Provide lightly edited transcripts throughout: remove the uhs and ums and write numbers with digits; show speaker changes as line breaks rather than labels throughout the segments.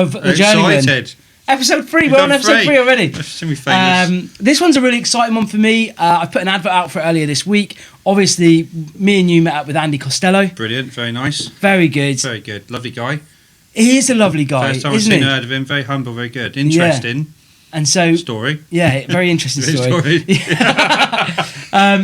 of the Journeymen.
Excited.
Episode 3, we're on episode 3 already.
That's going to be famous.
This one's a really exciting one for me. I put an advert out for it earlier this week. Obviously, me and you met up with Andy Costello.
Brilliant, very nice.
Very good.
Very good. Lovely guy.
He is a lovely guy,
First time I've
isn't
seen
he?
or heard of him. Very humble, very good. Interesting
And so,
story.
yeah, very interesting story.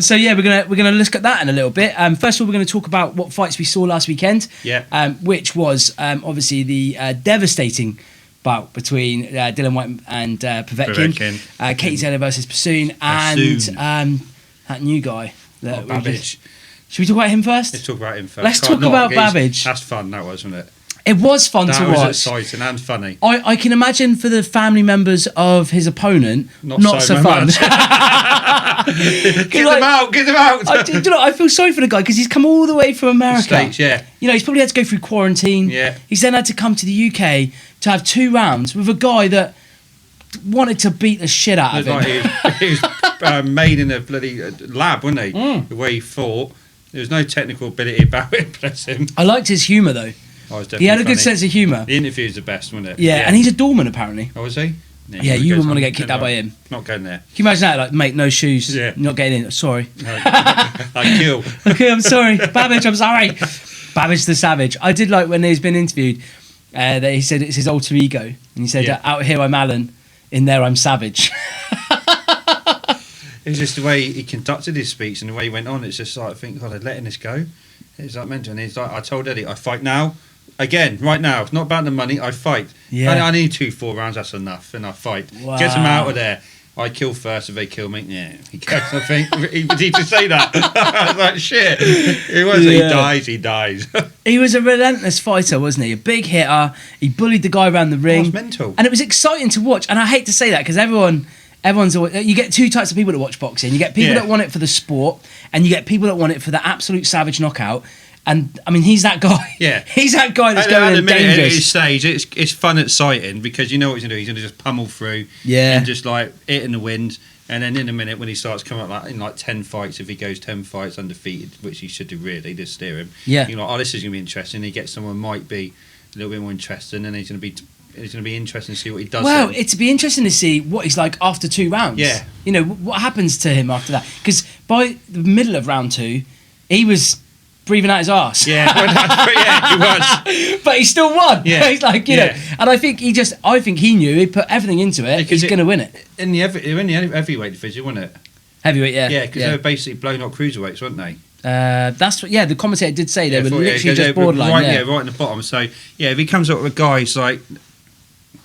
So yeah, we're gonna look at that in a little bit. First of all, we're going to talk about what fights we saw last weekend.
Yeah.
Which was obviously the devastating bout between Dylan White and Povetkin. Katie Taylor versus Bassoon and that new guy.
Babbage.
Should we talk about him first?
Let's talk about him first.
Let's talk about Babbage.
That's fun, that was, wasn't it?
It was fun to watch.
That was exciting and funny.
I can imagine for the family members of his opponent, not so fun.
Get them out.
I feel sorry for the guy because he's come all the way from America.
States, yeah.
You know, he's probably had to go through quarantine.
Yeah.
He's then had to come to the UK to have 2 rounds with a guy that wanted to beat the shit out of him.
Like he was made in a bloody lab, wasn't he? The way he fought. There was no technical ability about it, bless him.
I liked his humour, though. He had a good sense of humour.
The interview's the best, wasn't it?
Yeah, and he's a doorman, apparently.
Oh, is he?
Yeah, you wouldn't want to get kicked out by him.
Not going there.
Can you imagine that? Like, mate, no shoes.
Yeah.
Not getting in. Sorry.
I kill.
Okay, I'm sorry. Babbage, I'm sorry. Babbage the Savage. I did like when he's been interviewed that he said it's his alter ego. And he said, out here I'm Alan, in there I'm Savage.
It was just the way he conducted his speech and the way he went on. It's just like, I think, God, I'd letting this go. It's like mental. And he's like, I told Eddie, I fight now. Again, right now. It's not about the money. I fight.
Yeah.
I need 2-4 rounds. That's enough. And I fight.
Wow.
Get them out of there. I kill first if they kill me. Yeah. He goes, I think. Did he just say that? I was like, shit. He was.
Yeah.
He dies.
He was a relentless fighter, wasn't he? A big hitter. He bullied the guy around the ring.
That's mental.
And it was exciting to watch. And I hate to say that because everyone's always, you get 2 types of people that watch boxing. You get people that want it for the sport, and you get people that want it for the absolute savage knockout. And I mean, he's that guy.
Yeah,
he's that guy that's going in dangerous.
At his stage, it's fun, exciting because you know what he's gonna do. He's gonna just pummel through, and just like it in the wind. And then in a minute, when he starts coming up in like 10 fights, if he goes 10 fights undefeated, which he should do really, just steer him.
Yeah,
you're like, oh, this is gonna be interesting. He gets someone might be a little bit more interesting, and he's gonna be interesting to see what he does.
Well, it'd be interesting to see what he's like after 2 rounds.
Yeah,
you know what happens to him after that, because by the middle of round 2, he was breathing out his arse.
Yeah, he was.
But he still won.
Yeah,
he's like, you know, and I think he knew he put everything into it. He's going to win it.
In the heavyweight division, wasn't it?
Heavyweight, yeah.
Yeah, because they were basically blown up cruiserweights, weren't they?
That's what. Yeah, the commentator did say they were literally just borderline.
Right in the bottom. So yeah, if he comes up with guys like,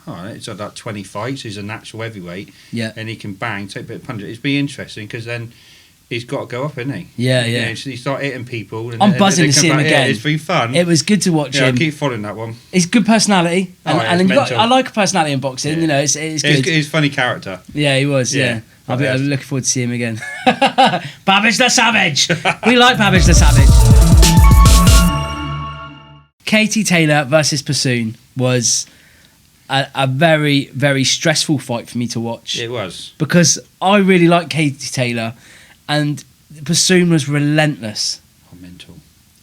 it's like 20 fights, he's a natural heavyweight.
Yeah,
and he can bang, take a bit of punch. It'd be interesting because then he's got to go up, isn't he?
Yeah, yeah.
So you start hitting people. And
I'm buzzing to see him again.
Yeah, it's been fun.
It was good to watch him.
I'll keep following that one.
He's good personality, and I like a personality in boxing.
Yeah.
You know, it's good.
He's funny character.
Yeah, he was. Yeah. I'm looking forward to seeing him again. Babbage the Savage. We like Babbage the Savage. Katie Taylor versus Bassoon was a very, very stressful fight for me to watch.
It was.
Because I really like Katie Taylor, and Bassoon was relentless.
Oh, mental.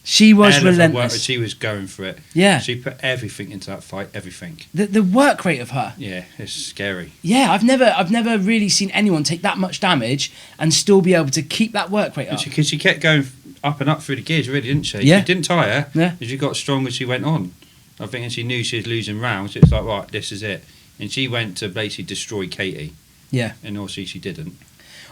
She was relentless.
She was going for it.
Yeah.
She put everything into that fight, everything.
The work rate of her.
Yeah, it's scary.
Yeah, I've never really seen anyone take that much damage and still be able to keep that work rate up.
Because she kept going up and up through the gears, really, didn't she?
Yeah.
She didn't tire.
Yeah.
She got stronger as she went on. I think, and she knew she was losing rounds. It's like, right, this is it. And she went to basically destroy Katie.
Yeah.
And obviously she didn't.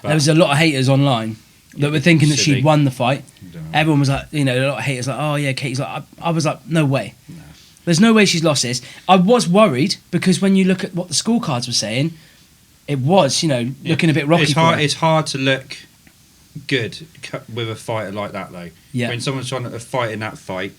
But
there was a lot of haters online that were thinking that she'd won the fight. Everyone was like, a lot of haters like, oh yeah, Katie's like, I was like, no way. No. There's no way she's lost this. I was worried because when you look at what the scorecards were saying, it was, looking a bit rocky.
It's hard to look good with a fighter like that, though.
Yeah.
When someone's trying to fight in that fight,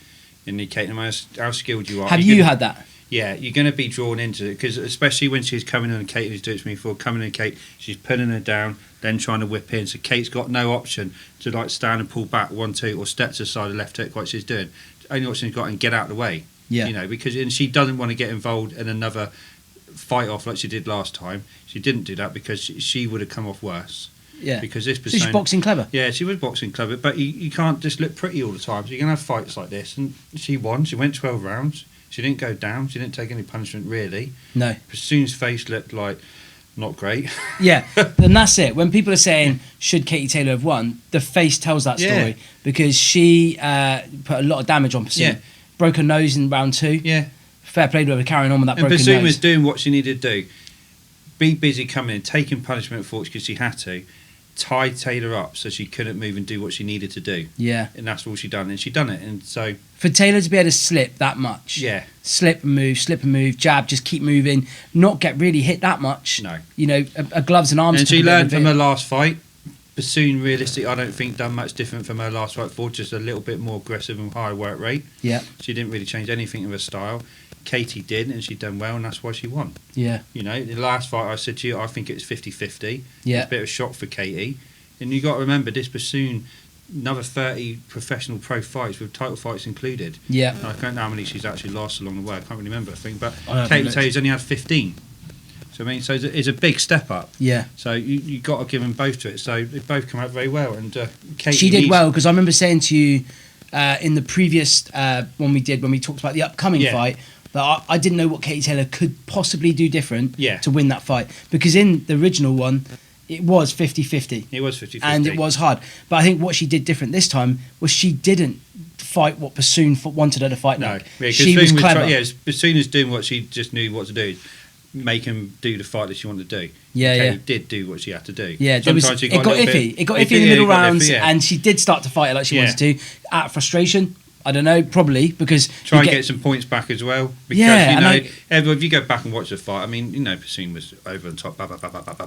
indicate no matter how skilled you are.
Have you had that?
Yeah, you're going to be drawn into it because especially when she's coming in, and Kate has done it to me before, coming in, Kate, she's putting her down, then trying to whip in. So Kate's got no option to like stand and pull back 1-2 or step to the side of the left hook like she's doing. The only option she's got and get out of the way.
Yeah.
Because and she doesn't want to get involved in another fight off like she did last time. She didn't do that because she would have come off worse.
Yeah.
Because this
person, she's boxing clever.
Yeah, she was boxing clever, but you can't just look pretty all the time. So you're going to have fights like this. And she won. She went 12 rounds. She didn't go down. She didn't take any punishment, really.
No.
Bassoon's face looked like not great.
Yeah, and that's it. When people are saying, should Katie Taylor have won, the face tells that story because she put a lot of damage on Bassoon.
Yeah.
Broke her nose in round 2.
Yeah.
Fair play to her carrying on with that
and
broken
Bassoon
nose.
was doing what she needed to do. Be busy coming in, taking punishment for it because she had to. Tie Taylor up so she couldn't move and do what she needed to do.
Yeah.
And that's all she done. And she done it. And so...
For Taylor to be able to slip that much.
Yeah.
Slip and move, jab, just keep moving, not get really hit that much.
No.
You know, a gloves and arms.
And she learned from her last fight. Bassoon, realistically, I don't think done much different from her last fight before, just a little bit more aggressive and higher work rate.
Yeah.
She didn't really change anything of her style. Katie did, and she done well, and that's why she won.
Yeah.
You know, the last fight I said to you, I think it was 50-50.
Yeah.
It's a bit of a shock for Katie. And you got to remember, this Bassoon, another 30 professional pro fights with title fights included.
Yeah.
And I don't know how many she's actually lost along the way. I can't really remember, I think. But
I
Katie Taylor's only had 15. So, I mean, so it's a big step up.
Yeah.
So you got to give them both to it. So they both come out very well. And Katie...
She did well, because I remember saying to you in the previous when we talked about the upcoming fight, that I didn't know what Katie Taylor could possibly do different to win that fight. Because in the original one, it was 50-50.
It was 50-50.
And it was hard. But I think what she did different this time was she didn't fight what Bassoon wanted her to fight.
No.
Like.
Yeah,
she was clever.
Bassoon is doing what she just knew what to do. Make him do the fight that she wanted to do.
Yeah,
Katie did do what she had to do.
Yeah, it got iffy. It got iffy in the middle rounds, and she did start to fight it like she wanted to. Out of frustration, I don't know, probably because
try and get some points back as well. Because if you go back and watch the fight, I mean, Bassoon was over the top,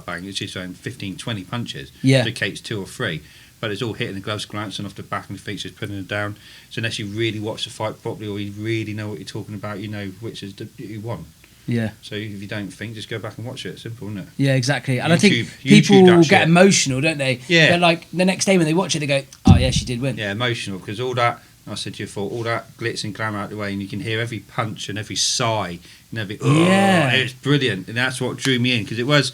bang. It's just throwing 15, 20 punches.
Yeah.
To Kate's 2 or 3. But it's all hitting the gloves, glancing off the back and the feet, just putting it down. So unless you really watch the fight properly, or you really know what you're talking about, you know which is you won.
Yeah.
So if you don't think, just go back and watch it. Simple, isn't it?
Yeah, exactly. And I think people get emotional, don't they?
Yeah.
They're like the next day when they watch it, they go, "Oh yeah, she did win."
Yeah, emotional, because all that, I said to you before, all that glitz and glamour out the way, and you can hear every punch and every sigh and every it's brilliant, and that's what drew me in, because it was,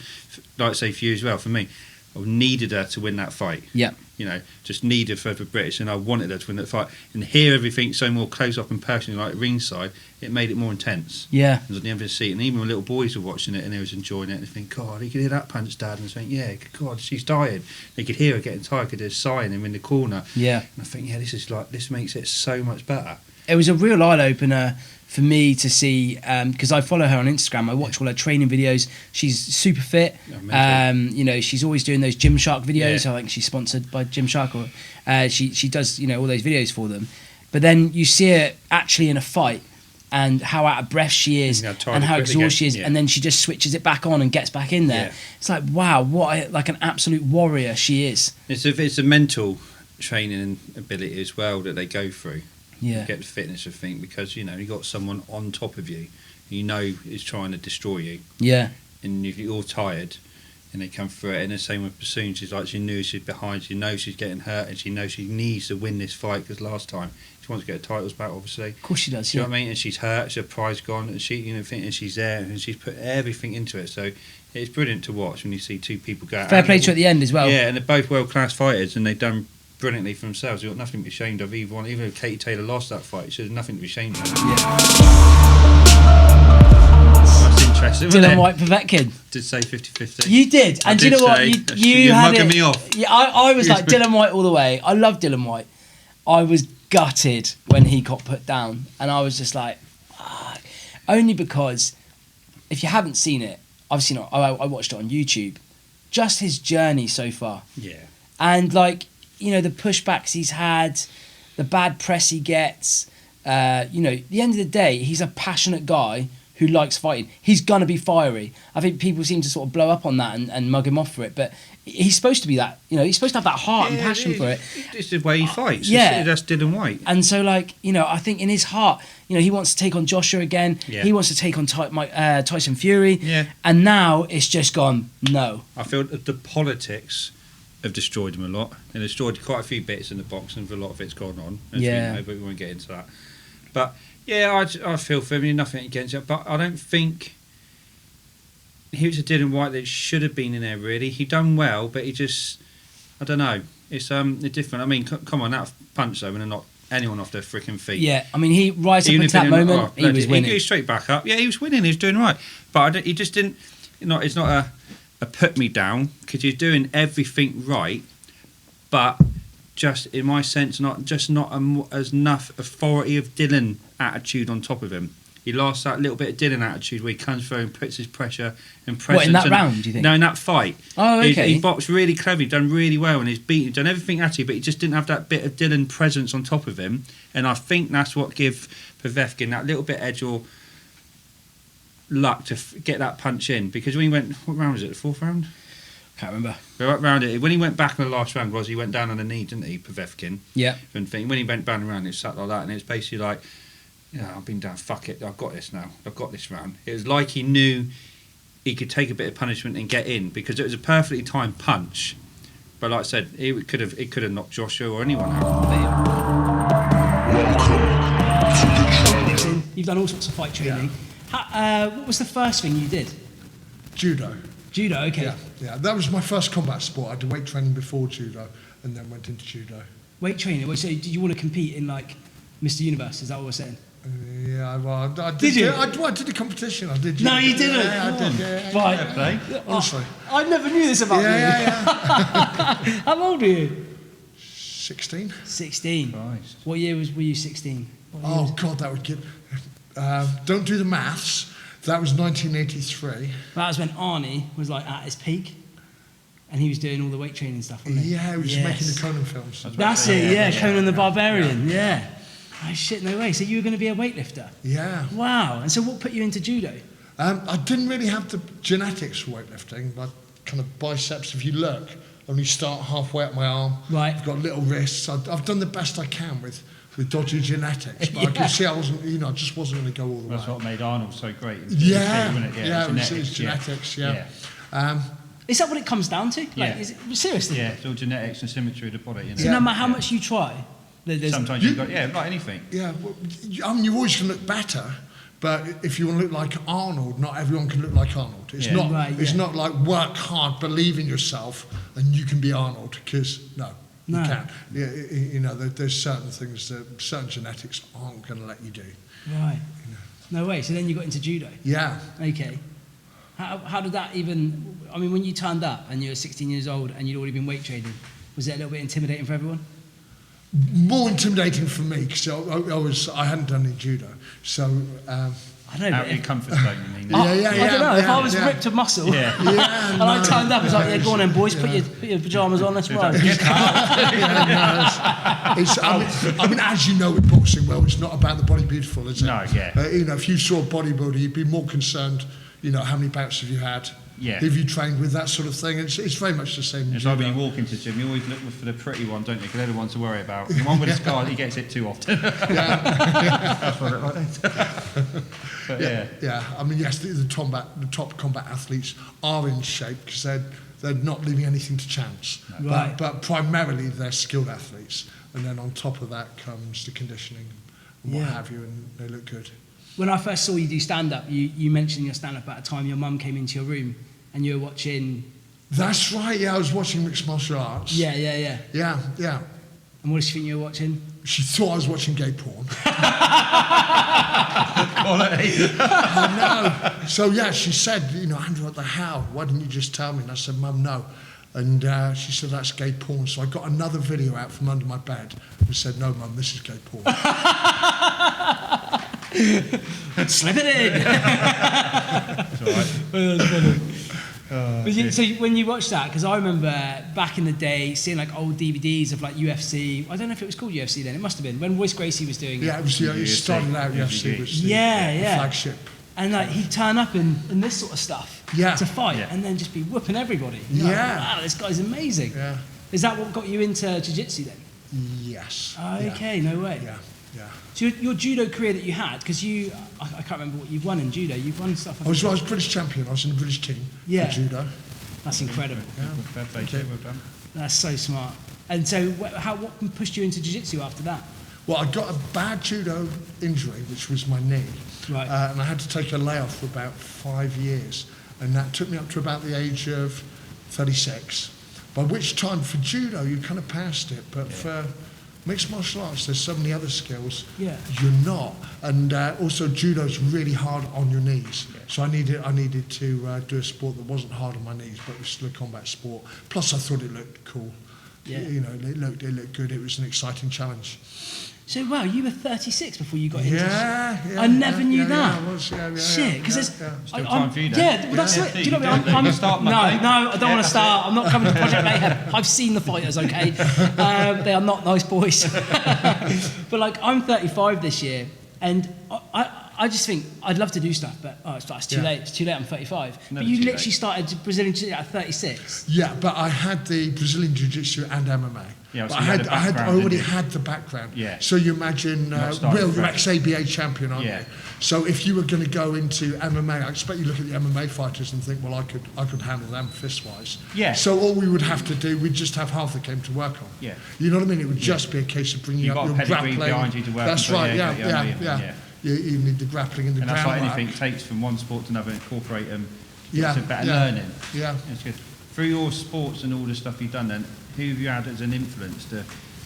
like I say, for you as well, for me, I needed her to win that fight.
Yeah.
You know, just needed for the British, and I wanted her to win that fight. And hear everything so more close up and personally, like ringside, it made it more intense.
Yeah.
I was never to see it, and even when little boys were watching it and they was enjoying it, and they think, God, you could hear that punch, Dad, and saying, yeah, God, she's tired. They could hear her getting tired, could hear sighing him in the corner.
Yeah.
And I think, yeah, this makes it so much better.
It was a real eye opener for me to see, because I follow her on Instagram. I watch all her training videos. She's super fit. She's always doing those Gymshark videos. I think she's sponsored by Gymshark, or she does all those videos for them. But then you see her actually in a fight, and how out of breath she is, and how exhausted she is, and then she just switches it back on and gets back in there. It's like, wow, what an absolute warrior she is.
It's a mental training ability as well that they go through.
Yeah.
Get the fitness, I think, because you got someone on top of you, is trying to destroy you.
Yeah.
And if you're tired, and they come through it, and the same with Bassoon, she's like, she knew she's behind, she knows she's getting hurt, and she knows she needs to win this fight, because last time she wants to get her titles back, obviously.
Of course she does.
You know what I mean? And she's hurt, her pride's gone, and and she's there, and she's put everything into it. So it's brilliant to watch when you see two people go.
Fair play to her at the end as well.
Yeah, and they're both world class fighters, and they've done brilliantly for themselves. You've got nothing to be ashamed of either one. Even if Katie Taylor lost that fight, there's nothing to be ashamed of.
Yeah.
That's interesting.
Dylan White Povetkin.
Did say 50-50.
You did, and do you know what? You
had
mugging
me off.
Yeah, I was like Dylan White all the way. I love Dylan White. I was gutted when he got put down, and I was just like, only because if you haven't seen it, I've seen it. I watched it on YouTube. Just his journey so far.
Yeah.
And the pushbacks he's had, the bad press he gets, at the end of the day, he's a passionate guy who likes fighting. He's going to be fiery. I think people seem to sort of blow up on that and mug him off for it, but he's supposed to be that. He's supposed to have that heart and passion for it.
It's the way he fights.
Yeah.
That's Dylan White.
And so, I think in his heart, he wants to take on Joshua again. Yeah. He wants to take on Tyson Fury.
Yeah.
And now it's just gone, no.
I feel that the politics have destroyed him a lot, and destroyed quite a few bits in the boxing. A lot of it's gone on, as we know, but we won't get into that. But yeah, I feel for him. Nothing against it, but I don't think he was a Dylan White that should have been in there. Really, he done well, but he just, I don't know. It's different. I mean, come on, that punch though, when I knocked anyone off their freaking feet.
Yeah, I mean, he right up
Even
until
if
that
he didn't-
moment, he was winning.
He was straight back up. Yeah, he was winning. He was doing right. But he just didn't. It's not a put me down because he's doing everything right. But just in my sense, not as enough authority of Dylan attitude on top of him. He lost that little bit of Dylan attitude where he comes through and puts his pressure and presence.
What, in that round, do you think?
No, in that fight.
Oh, okay.
He boxed really clever. He done really well and he's done everything at you, but he just didn't have that bit of Dylan presence on top of him. And I think that's what gave Povetkin that little bit edge or luck to get that punch in. Because when he went, what round was it? The fourth round?
Can't remember.
Round it. When he went back in the last round, he went down on the knee, didn't he, Povetkin?
Yeah.
And when he went down around, it sat like that, and it was basically like, yeah, I've been down. Fuck it, I've got this now. I've got this round. It was like he knew he could take a bit of punishment and get in because it was a perfectly timed punch. But like I said, it could have knocked Joshua or anyone out.
You've done all sorts of fight training. Yeah. What was the first thing you did?
Judo.
Judo, okay.
Yeah. That was my first combat sport. I did weight training before judo, and then went into judo.
Weight training. So, did you want to compete in like Mr. Universe? Is that what we're saying?
Yeah, well, I did.
Did you?
I did a competition. I did.
No, you didn't.
Yeah, I did. Yeah,
Right.
Yeah. Honestly.
I never knew this about you.
Yeah.
How old are you?
16.
16.
Christ.
What year were you 16?
Oh God, that would get. Don't do the maths. That was 1983.
That was when Arnie was like at his peak, and he was doing all the weight training stuff. Wasn't he?
Yeah, he was making the Conan films.
That's it. Yeah, Conan the Barbarian. Yeah. Oh shit! No way. So you were going to be a weightlifter?
Yeah.
Wow. And so what put you into judo?
I didn't really have the genetics for weightlifting. My kind of biceps, if you look, only start halfway up my arm.
Right.
I've got little wrists. I've done the best I can with dodgy genetics, but I could see I wasn't, I just wasn't going to go all the way.
That's what made Arnold so great.
It was genetics, yeah.
Is that what it comes down to? Like,
Yeah.
is it, seriously?
Yeah, it's all genetics and symmetry of the body.
So no matter how much you try,
Sometimes you've got, like anything.
Yeah, well, I mean, you always can look better, but if you want to look like Arnold, not everyone can look like Arnold. It's not.
Right,
It's not like work hard, believe in yourself, and you can be Arnold. Because you can't. Yeah, there's certain things that certain genetics aren't going to let you do.
Right. No way. So then you got into judo.
Yeah.
Okay. How did that even? I mean, when you turned up and you were 16 years old and you'd already been weight training, was it a little bit intimidating for everyone?
More intimidating for me because I hadn't done any judo, so.
I don't know.
Out of your comfort zone, you mean?
I don't know. If I was ripped of muscle, and I turned up, I was like, "Yeah, go on then, boys, put your pajamas on, let's ride."
I mean, as you know, with boxing, it's not about the body beautiful, is it?
No, yeah.
If you saw a bodybuilder, you'd be more concerned. How many bouts have you had?
Yeah.
Have you trained with that sort of thing? It's very much the same.
It's like when you walk into the gym, you always look for the pretty one, don't you? Because they're the ones to worry about. The one with the scar, he gets it too often. That's what it like. But
yeah. I mean, yes, the top combat athletes are in shape because they're not leaving anything to chance.
No. Right.
But primarily they're skilled athletes, and then on top of that comes the conditioning and what have you, and they look good.
When I first saw you do stand-up, you mentioned your stand-up at a time your mum came into your room and you were watching...
That's right, yeah, I was watching mixed martial arts.
Yeah.
Yeah.
And what did she think you were watching?
She thought I was watching gay porn.
Quality.
I know. So, yeah, she said, Andrew, what the hell? Why didn't you just tell me? And I said, Mum, no. And she said, that's gay porn. So I got another video out from under my bed and said, no, Mum, this is gay porn.
Slip it in.
It's all right.
So when you watched that, because I remember back in the day seeing like old DVDs of like UFC. I don't know if it was called UFC then. It must have been when Royce Gracie was doing it.
Yeah, it started out UFC. Was the flagship.
And like he'd turn up in this sort of stuff to fight, and then just be whooping everybody. Wow, this guy's amazing.
Yeah.
Is that what got you into jiu-jitsu then?
Yes.
Okay, no way.
Yeah.
So your judo career that you had, because I can't remember what you've won in judo. You've won stuff.
I was British champion. I was in the British team for judo.
That's incredible.
Yeah. Well done.
That's so smart. And so what pushed you into jiu-jitsu after that?
Well, I got a bad judo injury, which was my knee.
Right.
And I had to take a layoff for about 5 years. And that took me up to about the age of 36. By which time, for judo, you kind of passed it. But for Mixed martial arts, there's so many other skills.
Yeah.
You're not. And also judo's really hard on your knees.
Yeah.
So I needed to do a sport that wasn't hard on my knees, but was still a combat sport. Plus I thought it looked cool.
Yeah.
You know, it looked good. It was an exciting challenge.
So wow, you were 36 before you got into.
Yeah.
I never knew that.
Yeah, I was,
Shit, because
Still time for you then.
Yeah, well, that's it. Do you know what I mean? No, I don't want to start. I'm not coming to Project Mayhem. I've seen the fighters, okay? They are not nice boys. But like, I'm 35 this year, and I just think I'd love to do stuff, but it's too late. It's too late. I'm 35. But you literally started Brazilian Jiu-Jitsu at 36.
Yeah, but I had the Brazilian Jiu-Jitsu and MMA.
Yeah,
but I already had the background.
Yeah.
So you imagine, Will, you're ex-ABA champion, aren't you? So if you were going to go into MMA, I expect you look at the MMA fighters and think, well, I could handle them fist-wise.
Yeah.
So all we would have to do, we'd just have half the game to work on.
Yeah.
You know what I mean? It would just be a case of bringing up your grappling.
Behind you to work.
That's right. Yeah. You need the grappling and the groundwork.
And that's like anything, it takes from one sport to another, incorporate them.
Yeah.
To better learning.
Yeah.
It's good. Through your sports and all the stuff you've done, then, who have you had as an influence to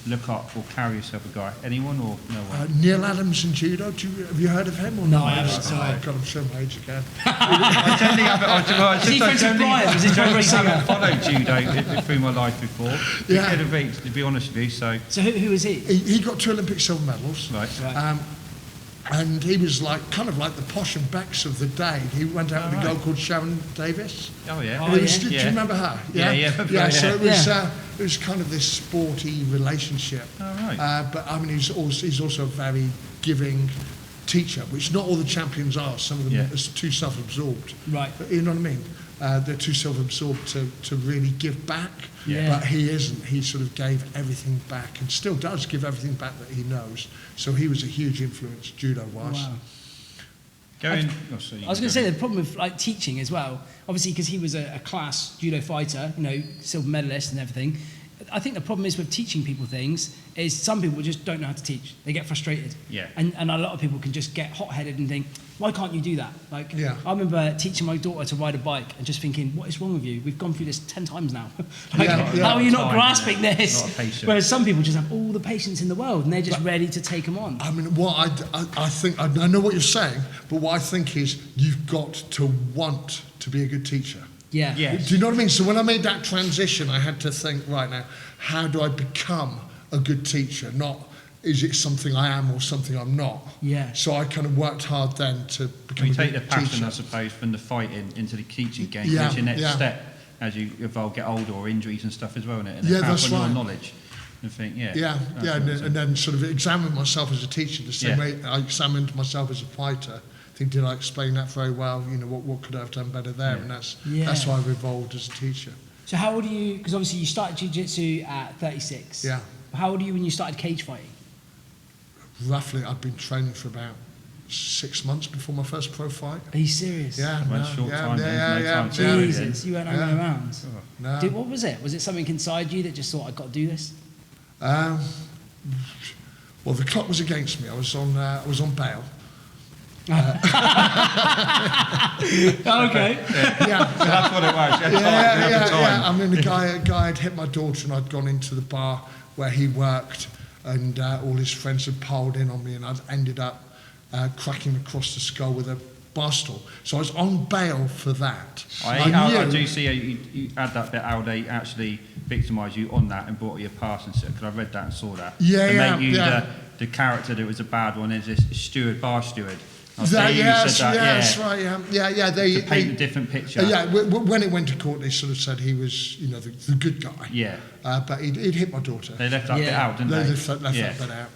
look up or carry yourself a guy? Anyone or no one?
Neil Adams in judo. Have you heard of him? Or
No, I haven't. Sorry.
God, I'm showing my age again.
I generally haven't.
Is he friends with Brian? Was he
generally haven't followed judo through my life before.
Yeah.
To be honest with you, so
who is he?
He got 2 Olympic silver medals.
Right.
And he was kind of like the Posh and Becks of the day. He went out with a girl called Sharon Davis.
Oh yeah.
Do you remember her?
Yeah.
So it was kind of this sporty relationship.
Oh, right.
But I mean, he's also a very giving teacher, which not all the champions are. Some of them are too self-absorbed.
Right.
But you know what I mean? They're too self-absorbed to really give back.
Yeah.
But he isn't. He sort of gave everything back and still does give everything back that he knows. So he was a huge influence judo-wise.
Wow.
I was
going to say the problem with like teaching as well, obviously because he was a class judo fighter, silver medalist and everything. I think the problem is with teaching people things is some people just don't know how to teach. They get frustrated.
Yeah.
And a lot of people can just get hot-headed and think, why can't you do that? Like, I remember teaching my daughter to ride a bike and just thinking, what is wrong with you? We've gone through this 10 times now. How are you not grasping this? Whereas some people just have all the patience in the world and they're just ready to take them on.
I mean, what I think, I know what you're saying, but what I think is you've got to want to be a good teacher.
Yeah.
Yes.
Do you know what I mean? So when I made that transition, I had to think, right now, how do I become a good teacher? Not, is it something I am or something I'm not?
Yeah.
So I kind of worked hard then to become a good teacher.
You take the passion, I suppose, from the fighting into the teaching game.
Yeah,
What's your next step as you evolve, get older, or injuries and stuff as well, isn't it? And
that's right.
Your knowledge. And think,
and then sort of examine myself as a teacher the same way I examined myself as a fighter. Think, did I explain that very well? What could I have done better there? And that's why I've evolved as a teacher.
So how old are you? Because obviously you started jiu-jitsu at 36.
Yeah.
How old are you when you started cage fighting?
Roughly, I'd been training for about 6 months before my first pro fight.
Are you serious?
Yeah.
Jesus, you weren't hanging around.
No.
What was it? Was it something inside you that just thought, I've got to do this?
Well, the clock was against me. I was on bail.
Okay.
Yeah.
So that's what it was.
I mean, the guy had hit my daughter and I'd gone into the bar where he worked and all his friends had piled in on me and I'd ended up cracking him across the skull with a bar stool. So I was on bail for that.
I do see you had that bit how they actually victimised you on that and brought you a passing circuit, because I read that and saw that. The character that was a bad one is this bar steward.
That's right.
They paint a different picture.
When it went to court, they sort of said he was, the good guy.
Yeah.
But he'd hit my daughter.
They left that bit out, didn't they?
They left that bit out.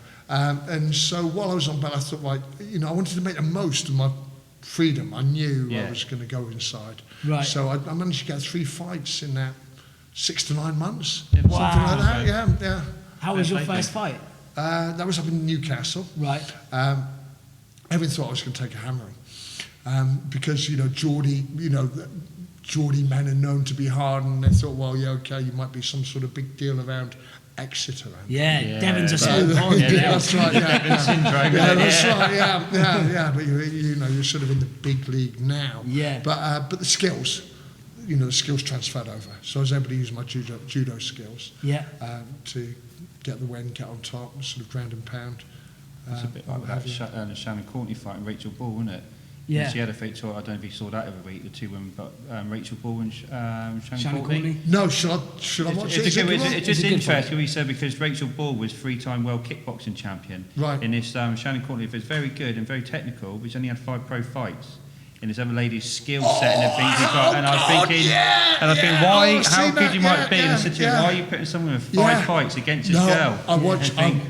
And so while I was on bail, I thought, I wanted to make the most of my freedom. I knew I was going to go inside.
Right.
So I managed to get 3 fights in 6 to 9 months.
Wow.
Something like that. Yeah.
How was your first fight?
That was up in Newcastle.
Right.
Everyone thought I was going to take a hammering because Geordie men are known to be hard, and they thought, well, you might be some sort of big deal around Exeter.
Devon's a small pond.
That's right.
That's right.
Yeah. But you're sort of in the big league now.
Yeah.
But the skills, the skills transferred over, so I was able to use my judo skills.
Yeah.
To get the win, get on top, sort of ground and pound.
It's a bit like that Shannon Courtney fight and Rachel Ball, wasn't it?
Yeah.
She had a fight, I don't know if you saw that every week, the two women, but Rachel Ball and Shannon Courtney.
No, should I watch it?
It's just interesting, we said, because Rachel Ball was 3-time world kickboxing champion. Right. In this, Shannon Courtney is very good and very technical, but she's only had 5 pro fights. And this other lady's skill set and everything. And I was thinking, why? How good you might be in a situation? Why are you putting someone with 5 fights against this girl?
I watched it.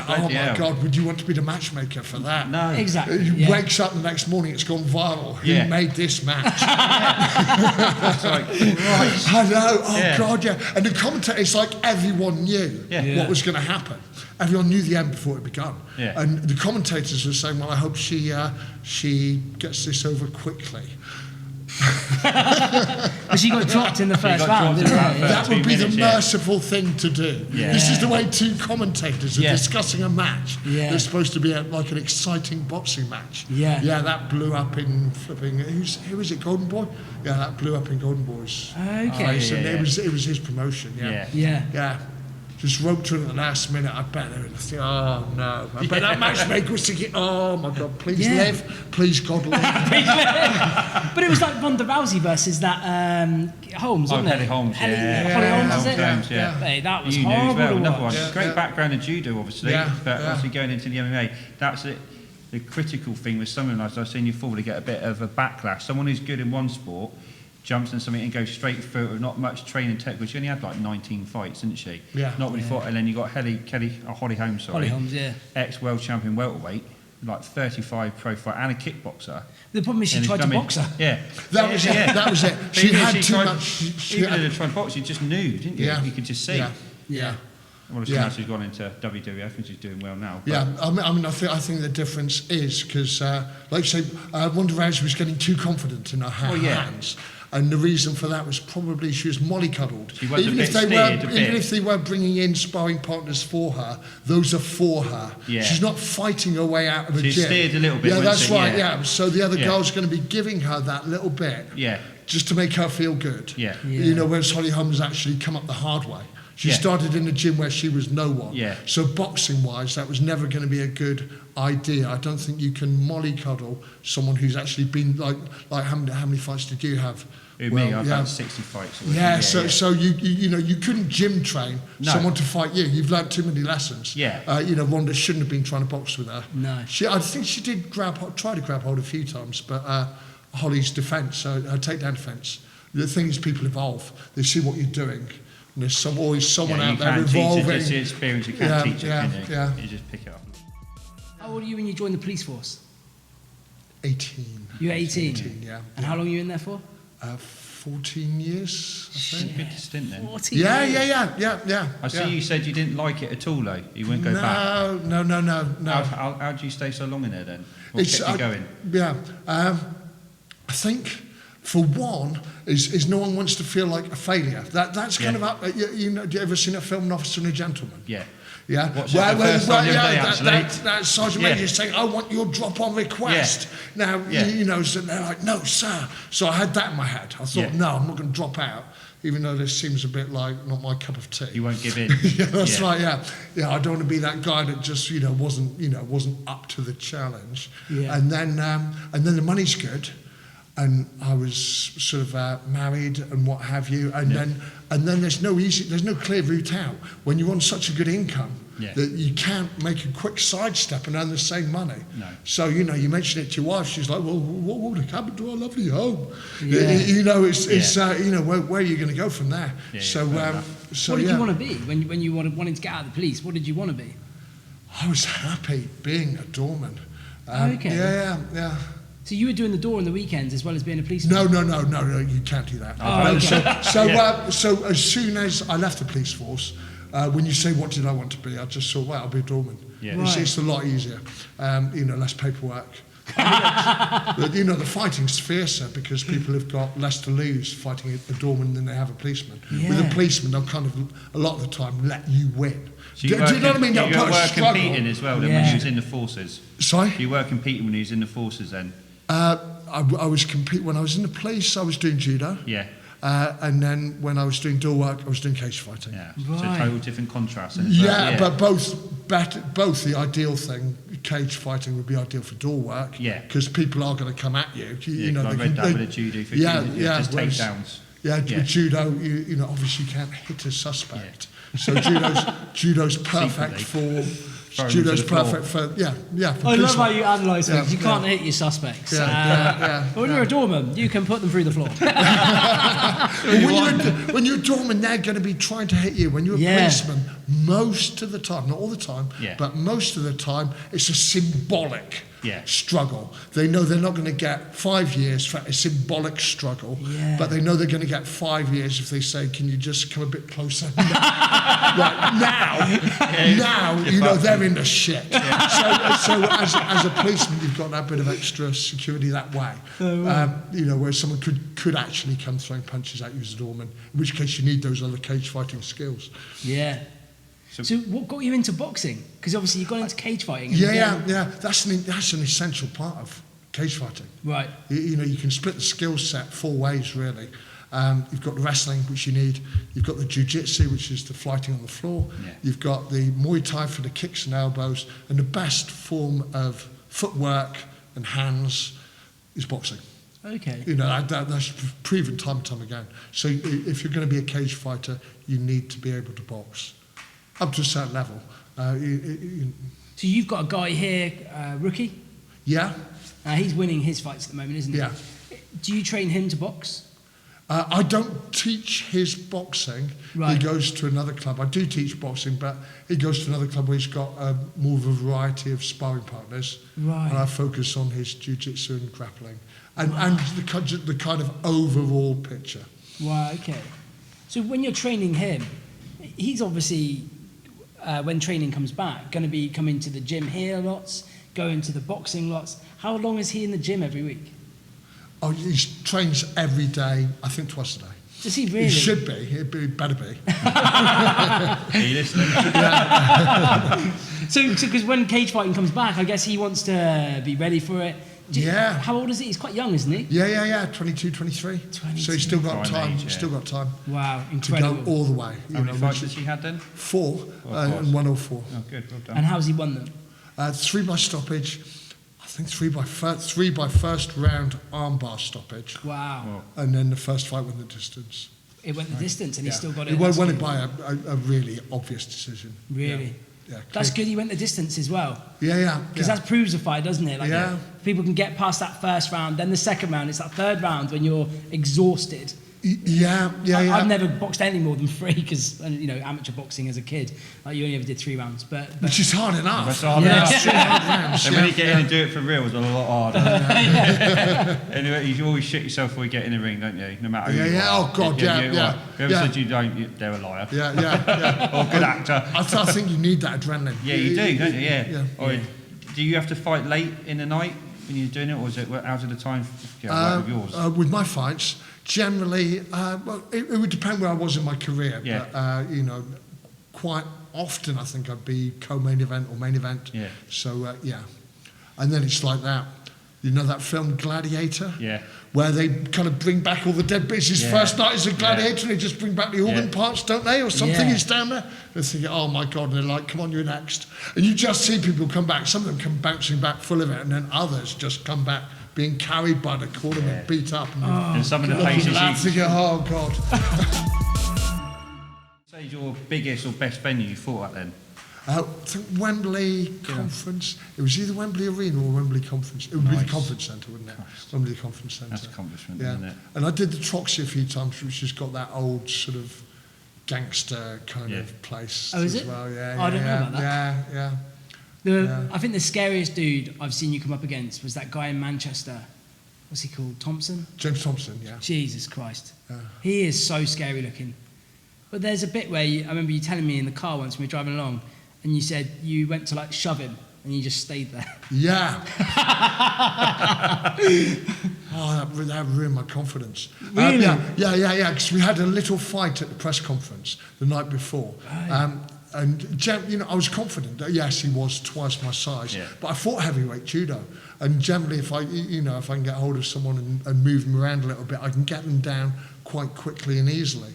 Oh my God! Would you want to be the matchmaker for that?
No,
exactly.
He wakes up the next morning, it's gone viral. Who made this match?
That's like, right.
I know. Oh God, yeah. And the commentator, it's like everyone knew what was going to happen. Everyone knew the end before it began. Yeah. And the commentators were saying, well, I hope she gets this over quickly.
But she got dropped in the first round.
That would be the merciful thing to do. Yeah. This is the way 2 commentators are discussing a match. Yeah. It's supposed to be like an exciting boxing match. Yeah. Yeah, that blew up in flipping. Who is it? Golden Boy? Yeah, that blew up in Golden Boy's.
Okay.
It was his promotion. Yeah. Just roped her at the last minute. I bet they were thinking, oh no. I bet that matchmaker was thinking, oh my God, please live. Please God live.
But it was like Ronda Rousey versus that Holmes, wasn't it?
Holly Holmes,
Holly Holmes, is it? Hey, that was horrible.
Well, another one. Great background in judo, obviously. But obviously going into the MMA, that's it. The critical thing with someone like I've seen you forward, get a bit of a backlash. Someone who's good in one sport jumps in something and goes straight through it with not much training technical. She only had like 19 fights, didn't she? Yeah. Not really fought. And then you got Holly Holmes,
Holly Holmes,
ex-world champion welterweight, like 35 pro fight and a kickboxer.
The problem is she tried to box her.
Yeah.
That was it. She had too much.
Even though she tried to box, you just knew, didn't you? Yeah. You could just see.
Yeah.
Well, she's gone into WWF. I think she's doing well now.
Yeah, I think the difference is because, like you say, Ronda Rousey was getting too confident in her hands. And the reason for that was probably she was mollycoddled. Even if they were bringing in sparring partners for her, those are for her. Yeah. She's not fighting her way out of the gym.
She steered a little bit.
Yeah, that's right. Yeah. So the other girl's going to be giving her that little bit. Yeah. Just to make her feel good. Yeah. You know, whereas Holly Holmes actually come up the hard way. She started in a gym where she was no one. Yeah. So boxing-wise, that was never going to be a good idea. I don't think you can mollycoddle someone who's actually been like how many fights did you have?
Me, I've had 60 fights.
So you couldn't gym train someone to fight you. You've learned too many lessons. Yeah. Ronda shouldn't have been trying to box with her. No. I think she did try to grab hold a few times, but Holly's defence, her takedown defence. The thing is, people evolve. They see what you're doing. And there's always someone out there evolving.
You can't experience, you can't teach it, can you? You just pick it up.
How old are you when you joined the police force?
18.
You were 18?
18, yeah.
And how long were you in there for?
14 years, I think.
Good stint then.
14
Yeah.
I see you said you didn't like it at all, though. You wouldn't go back.
No.
How do you stay so long in there then? What kept you going?
Yeah. I think, for one, is no one wants to feel like a failure. That's kind of up. Have you ever seen a film, An Officer and a Gentleman?
Yeah.
Yeah, that Sergeant Major is saying, I want your drop on request. Yeah. Now, so they're like, no, sir. So I had that in my head. I thought, no, I'm not going to drop out, even though this seems a bit like not my cup of tea.
You won't give in.
That's right, yeah. I don't want to be that guy that just, wasn't up to the challenge. Yeah. And then the money's good. And I was sort of married and what have you, and then there's no clear route out when you're on such a good income that you can't make a quick sidestep and earn the same money. No. So you mention it to your wife, she's like, well, what would have happened to our lovely home? Yeah. Where are you going to go from there? Yeah, so
what did you want to be when you wanted to get out of the police? What did you want to be?
I was happy being a doorman.
Okay.
Yeah.
So you were doing the door on the weekends as well as being a policeman?
No, you can't do that. So as soon as I left the police force, when you say what did I want to be, I just thought, well, I'll be a doorman. Yeah. It's a lot easier, less paperwork. The fighting's fiercer because people have got less to lose fighting a doorman than they have a policeman. Yeah. With a policeman, they'll kind of, a lot of the time, let you win.
So do you know what I mean? You were competing as well then when you was in the forces?
Sorry?
You were competing when you was in the forces then?
I was competing when I was in the police. I was doing judo.
Yeah.
And then when I was doing door work, I was doing cage fighting.
Yeah,
Right.
so total different contrast. Then,
But both the ideal thing, cage fighting would be ideal for door work.
Yeah.
Because people are going to come at you. You know,
I read that with a judo for just takedowns.
Yeah, with judo, you know, obviously you can't hit a suspect. So judo's perfect for. Judo's perfect for
I love how you analyse things. You can't hit your suspects. But when you're a doorman, you can put them through the floor.
When you're a doorman, they're going to be trying to hit you. When you're a policeman, most of the time, not all the time, but most of the time, it's a symbolic struggle. They know they're not going to get 5 years for a symbolic struggle, but they know they're going to get 5 years if they say, "Can you just come a bit closer?" Now, you know they're in the shit. So as a policeman, you've got that bit of extra security that way. You know, where someone could actually come throwing punches at you as a doorman, in which case you need those other cage fighting skills.
Yeah. So what got you into boxing? Because obviously you got into cage fighting.
That's an essential part of cage fighting.
Right.
You know, you can split the skill set 4 ways really. You've got the wrestling, which you need. You've got the jiu-jitsu, which is the fighting on the floor. Yeah. You've got the Muay Thai for the kicks and elbows. And the best form of footwork and hands is boxing.
Okay.
You know, that's proven time and time again. So if you're going to be a cage fighter, you need to be able to box up to a certain level.
So you've got a guy here, Rookie?
Yeah.
He's winning his fights at the moment, isn't he?
Yeah.
Do you train him to box?
I don't teach his boxing.
Right.
He goes to another club. I do teach boxing, but he goes to another club where he's got more of a variety of sparring partners.
Right.
And I focus on his jiu-jitsu and grappling and the kind of overall picture.
Wow, okay. So when you're training him, he's obviously, when training comes back, going to be coming to the gym here lots, going to the boxing lots. How long is he in the gym every week?
Oh, he trains every day, I think twice a day.
Does he really?
He should be. He'd better be.
Are you listening?
So, because when cage fighting comes back, I guess he wants to be ready for it. How old is he? He's quite young, isn't he?
Yeah. 22, 23. So he's still got time. Still got time.
Wow, incredible.
To go all the way.
How many fights has he had then?
4 and 104.
Oh, good. Well done.
And how's he won them?
3 by stoppage. I think 3 by first round armbar stoppage.
Wow.
And then the first fight went the distance.
It went the distance and he still got it.
It won it by a really obvious decision.
Really?
Yeah.
That's good he went the distance as well.
Yeah.
Because that proves a fight, doesn't it? Like people can get past that first round, then the second round, it's that third round when you're exhausted.
Yeah.
I've never boxed any more than 3 because, you know, amateur boxing as a kid, you only ever did 3 rounds. But
which is hard enough.
That's hard enough.
Hard rounds,
and when you get in and do it for real, it's a lot harder. Anyway, you always shit yourself before you get in the ring, don't you? No matter who you are.
Oh, God, yeah.
Whoever said you don't, they're a liar.
Yeah.
Or a good actor.
I think you need that adrenaline.
Yeah, you do, don't you?
Yeah.
Or do you have to fight late in the night when you're doing it, or is it out of the time with yours?
With my fights, generally, it would depend where I was in my career.
Yeah.
But, you know, quite often I think I'd be co-main event or main event.
Yeah.
So, And then it's like that. You know that film Gladiator?
Yeah.
Where they kind of bring back all the dead bits. His first night as a gladiator, and they just bring back the organ parts, don't they? Or something is down there. They're thinking, oh my God, and they're like, come on, you're next. And you just see people come back. Some of them come bouncing back full of it, and then others just come back being carried by the cornerman, beat up.
And some of the places
thinking, oh God.
Say your biggest or best venue you fought at then?
I think Wembley Conference. It was either Wembley Arena or Wembley Conference. It would be the Conference Centre, wouldn't it? Wembley Conference Centre.
That's accomplishment, isn't it?
And I did the Troxy a few times, which has got that old sort of gangster kind of place.
Oh, is
as
it?
well.
I don't know about that.
Yeah.
I think the scariest dude I've seen you come up against was that guy in Manchester. What's he called? Thompson?
James Thompson, yeah.
Jesus Christ.
Yeah.
He is so scary looking. But there's a bit where I remember you telling me in the car once when we were driving along, and you said you went to like shove him and you just stayed there.
Yeah. That ruined my confidence.
Really?
Yeah. Because we had a little fight at the press conference the night before. Right. And you know, I was confident that yes, he was twice my size, but I fought heavyweight judo. And generally, if I can get hold of someone and move them around a little bit, I can get them down quite quickly and easily.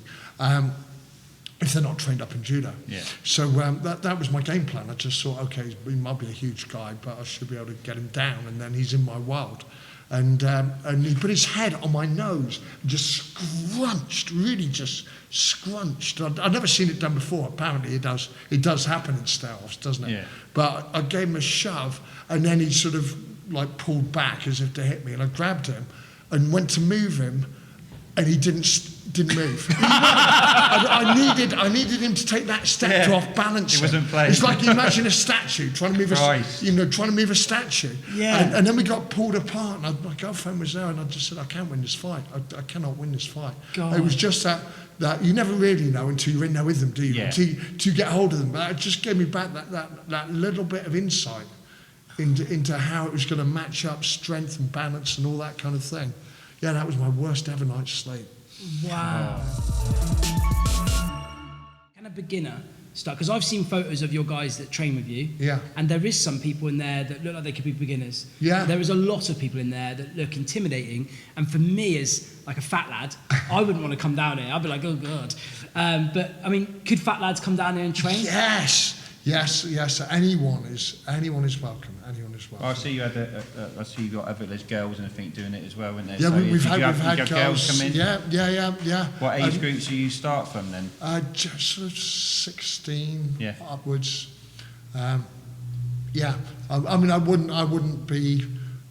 If they're not trained up in judo.
Yeah.
So that was my game plan. I just thought, okay, he might be a huge guy, but I should be able to get him down, and then he's in my world. And he put his head on my nose, just scrunched, really just scrunched. I'd never seen it done before. Apparently it does happen in stare-offs, doesn't it?
Yeah.
But I gave him a shove, and then he sort of like pulled back as if to hit me, and I grabbed him and went to move him, and he didn't move. I needed him to take that step to off balance.
He wasn't playing.
It's like you imagine a statue trying to move
Christ.
trying to move a statue.
Yeah.
And then we got pulled apart, and my girlfriend was there, and I just said, I can't win this fight. I cannot win this fight.
God.
It was just that you never really know until you're in there with them, do you?
Yeah.
Until you get hold of them. But it just gave me back that little bit of insight into how it was going to match up strength and balance and all that kind of thing. Yeah, that was my worst ever night's sleep.
Wow. Can a beginner start? Because I've seen photos of your guys that train with you.
Yeah.
And there is some people in there that look like they could be beginners.
Yeah.
There is a lot of people in there that look intimidating. And for me, as like a fat lad, I wouldn't want to come down here. I'd be like, oh God. But I mean, could fat lads come down here and train?
Yes. Anyone is welcome. Anyone is welcome.
I see you had I see you got other, there's girls and I think doing it as well, isn't there?
Yeah,
so
we've had
girls come in.
Yeah.
What age groups do you start from then?
Just sort of 16
Yeah.
upwards. I mean, I wouldn't be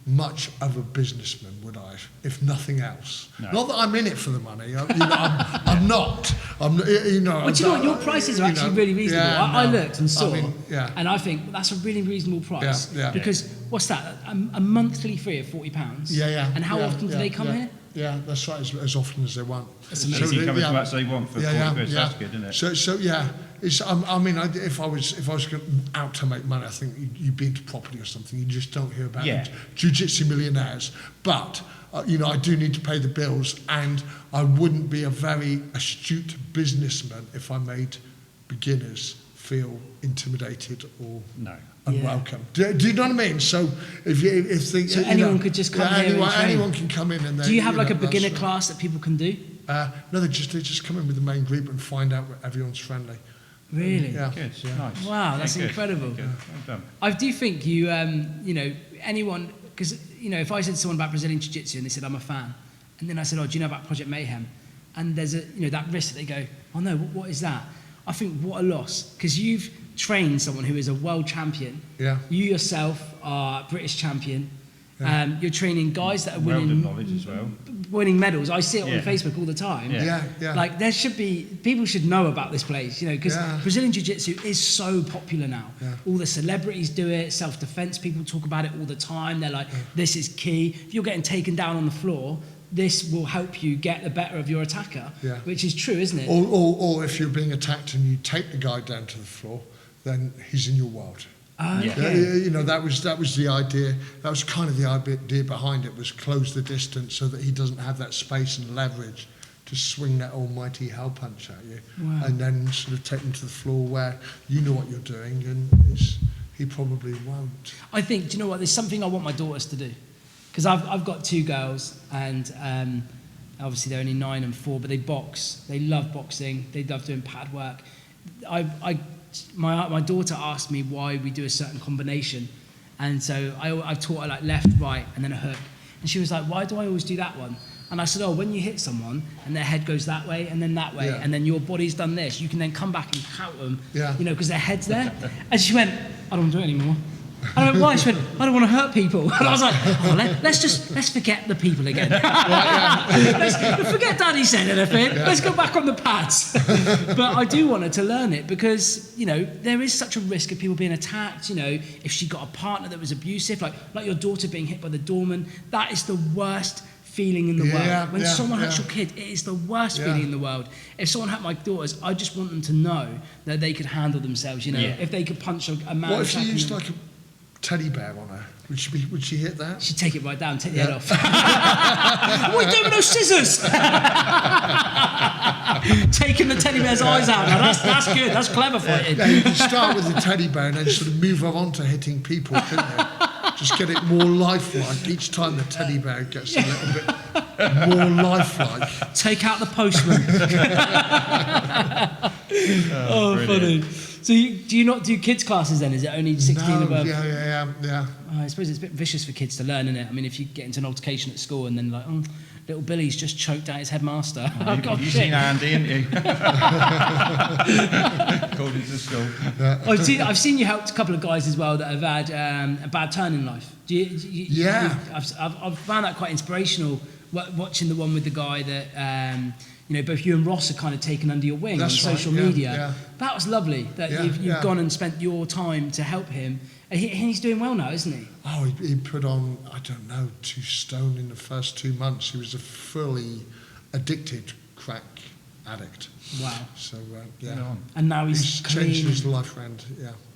much of a businessman, would I? If nothing else.
No.
Not that I'm in it for the money. I'm not.
But you know what? Your prices are actually really reasonable.
Yeah,
I looked and saw,
yeah.
and I think that's a really reasonable price.
Yeah.
Because what's that? A monthly fee of £40.
Yeah.
And how often do they come here?
Yeah, that's right. As often as they want.
That's
So
amazing.
you come as much as they want for 40 quid, so that's good, isn't it?
So yeah, it's. I mean, if I was out to make money, I think you'd be into property or something. You just don't hear about it. Jiu-jitsu millionaires, but I do need to pay the bills, and I wouldn't be a very astute businessman if I made beginners feel intimidated or unwelcome. Do you know what I mean? So if
anyone could just come here and train.
anyone can come in and then.
Do you have like a beginner class that people can do?
No, they just come in with the main group and find out that everyone's friendly.
Really?
Yeah.
Good, nice.
Wow, that's incredible.
Good. Well done.
I do think you, anyone, because, if I said to someone about Brazilian Jiu-Jitsu and they said, I'm a fan, and then I said, oh, do you know about Project Mayhem? And there's that risk that they go, oh no, what is that? I think what a loss, because you've trained someone who is a world champion.
Yeah.
You yourself are a British champion. Yeah. You're training guys that are
winning knowledge as well.
Winning medals. I see it on Facebook all the time.
Yeah.
Like people should know about this place, because Brazilian Jiu-Jitsu is so popular now.
Yeah.
All the celebrities do it, self-defense people talk about it all the time. They're like, this is key. If you're getting taken down on the floor, this will help you get the better of your attacker, which is true, isn't it?
Or if you're being attacked and you take the guy down to the floor, then he's in your world.
Okay.
That was the idea. That was kind of the idea behind it, was close the distance so that he doesn't have that space and leverage to swing that almighty hell punch at you.
Wow.
And then sort of take him to the floor where you know what you're doing, and he probably won't.
I think, do you know what? There's something I want my daughters to do, because I've got two girls, and obviously they're only 9 and 4, but they box. They love boxing. They love doing pad work. My daughter asked me why we do a certain combination, and so I taught her like left, right, and then a hook, and she was like, why do I always do that one? And I said, oh, when you hit someone and their head goes that way and then that way, and then your body's done this, you can then come back and count them, because their head's there. And she went, I don't want to do it anymore. I went, why? She went, I don't want to hurt people. And I was like, oh, let's forget the people again. Let's forget Daddy said anything. Let's go back on the pads. But I do want her to learn it, because, there is such a risk of people being attacked. If she got a partner that was abusive, like your daughter being hit by the doorman, that is the worst feeling in the world. When someone hurts your kid, it is the worst feeling in the world. If someone hurt my daughters, I just want them to know that they could handle themselves. If they could punch a man.
What if you used like a teddy bear on her? Would she hit that?
She'd take it right down, take the head off. What are you doing with those scissors? Taking the teddy bear's eyes out. Now that's good. That's clever fighting.
Yeah, you can start with the teddy bear and then sort of move on to hitting people, couldn't you? Just get it more lifelike each time the teddy bear gets a little bit more lifelike.
Take out the postman. Oh, funny. So do you not do kids classes then? Is it only 16
No,
above?
Yeah.
Oh, I suppose it's a bit vicious for kids to learn, isn't it? I mean, if you get into an altercation at school and then like, oh, little Billy's just choked out his headmaster.
Oh, you've seen Andy, haven't you? According to the school.
Yeah. I've seen you helped a couple of guys as well that have had a bad turn in life. I've found that quite inspirational, watching the one with the guy that both you and Ross are kind of taken under your wing on social media. Yeah. That was lovely that you've gone and spent your time to help him. And he's doing well now, isn't he?
Oh, he put on, 2 stone in the first 2 months. He was a fully addicted crack addict.
Wow.
So,
And now he's
changed his life around,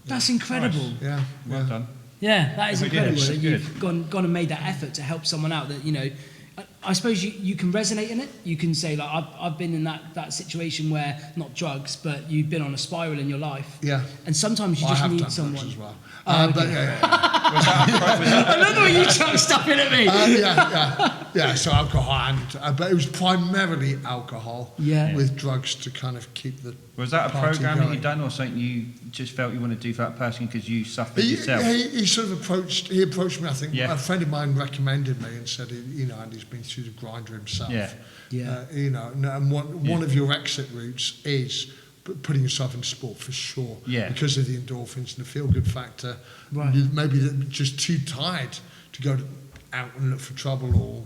That's incredible.
Nice. Yeah.
Well done.
Yeah, that is incredible that
good.
you've gone and made that effort to help someone out that, I suppose you can resonate in it. You can say, like, I've been in that situation where, not drugs, but you've been on a spiral in your life.
Yeah.
And sometimes you just need someone.
As well.
Okay.
But
I love the way you chuck stuff in at me.
Yeah, so alcohol, but it was primarily alcohol with drugs to kind of keep the
Was that a program
going.
that you'd done, or something you just felt you wanted to do for that person because you suffered yourself?
He sort of approached me, I think. A friend of mine recommended me and said, Andy's been through the grinder himself. And one of your exit routes is putting yourself in sport for sure, because of the endorphins and the feel-good factor.
Right.
Maybe they're just too tired to go out and look for trouble or,